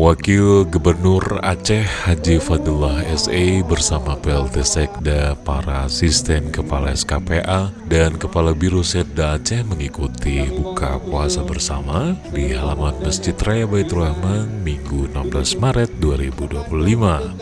Wakil Gubernur Aceh Haji Fadlullah SA bersama PLT Sekda, para asisten kepala SKPA, dan kepala Biro Setda Aceh mengikuti buka puasa bersama di halaman Masjid Raya Baitur Rahman Minggu 16 Maret 2025.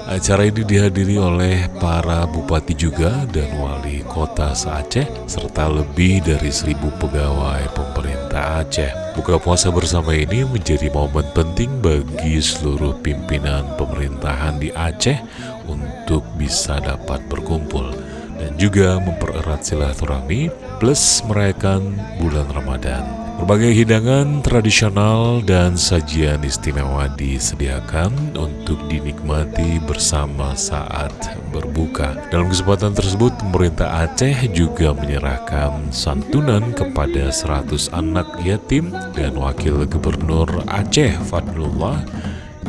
Acara ini dihadiri oleh para bupati juga dan wali kota se-Aceh serta lebih dari 1.000 pegawai pemerintah Aceh. Buka puasa bersama ini menjadi momen penting bagi seluruh pimpinan pemerintahan di Aceh untuk bisa dapat berkumpul dan juga mempererat silaturahmi plus merayakan bulan Ramadan. Berbagai hidangan tradisional dan sajian istimewa disediakan untuk dinikmati bersama saat berbuka. Dalam kesempatan tersebut, pemerintah Aceh juga menyerahkan santunan kepada 100 anak yatim dan Wakil Gubernur Aceh Fadlullah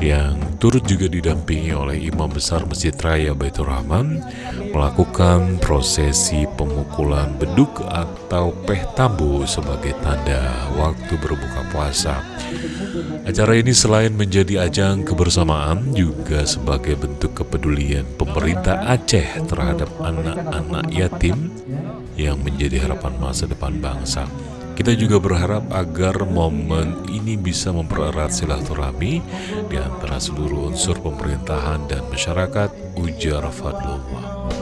yang turut juga didampingi oleh Imam Besar Masjid Raya Baitur Rahman melakukan prosesi pemukulan beduk atau peh tambu sebagai tanda waktu berbuka puasa. Acara ini selain menjadi ajang kebersamaan juga sebagai bentuk kepedulian pemerintah Aceh terhadap anak-anak yatim yang menjadi harapan masa depan bangsa. Kita juga berharap agar momen ini bisa mempererat silaturahmi di antara seluruh unsur pemerintahan dan masyarakat, ujar Fadlullah.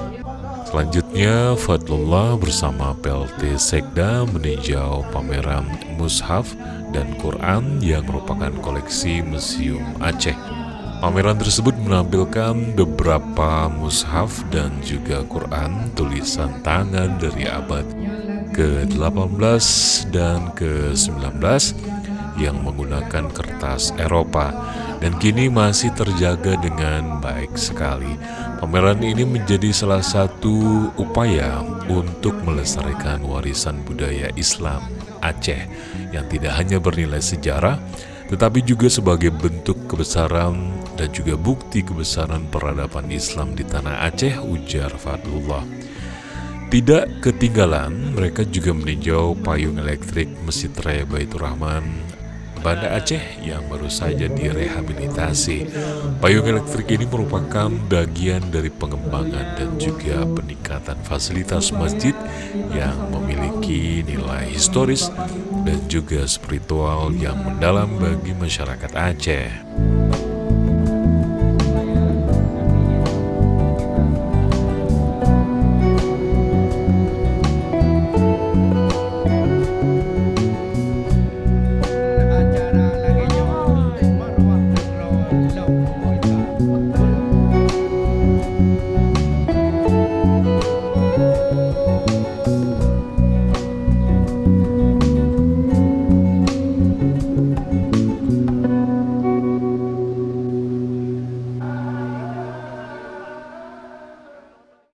Selanjutnya, Fadlullah bersama PLT Sekda meninjau pameran mushaf dan Quran yang merupakan koleksi Museum Aceh. Pameran tersebut menampilkan beberapa mushaf dan juga Quran tulisan tangan dari abad ke-18 dan ke-19 yang menggunakan kertas Eropa dan kini masih terjaga dengan baik sekali. Pameran ini menjadi salah satu upaya untuk melestarikan warisan budaya Islam Aceh yang tidak hanya bernilai sejarah tetapi juga sebagai bentuk kebesaran dan juga bukti kebesaran peradaban Islam di tanah Aceh, ujar Fadlullah. Tidak ketinggalan, mereka juga meninjau payung elektrik Masjid Raya Baitur Rahman Banda Aceh yang baru saja direhabilitasi. Payung elektrik ini merupakan bagian dari pengembangan dan juga peningkatan fasilitas masjid yang memiliki nilai historis dan juga spiritual yang mendalam bagi masyarakat Aceh.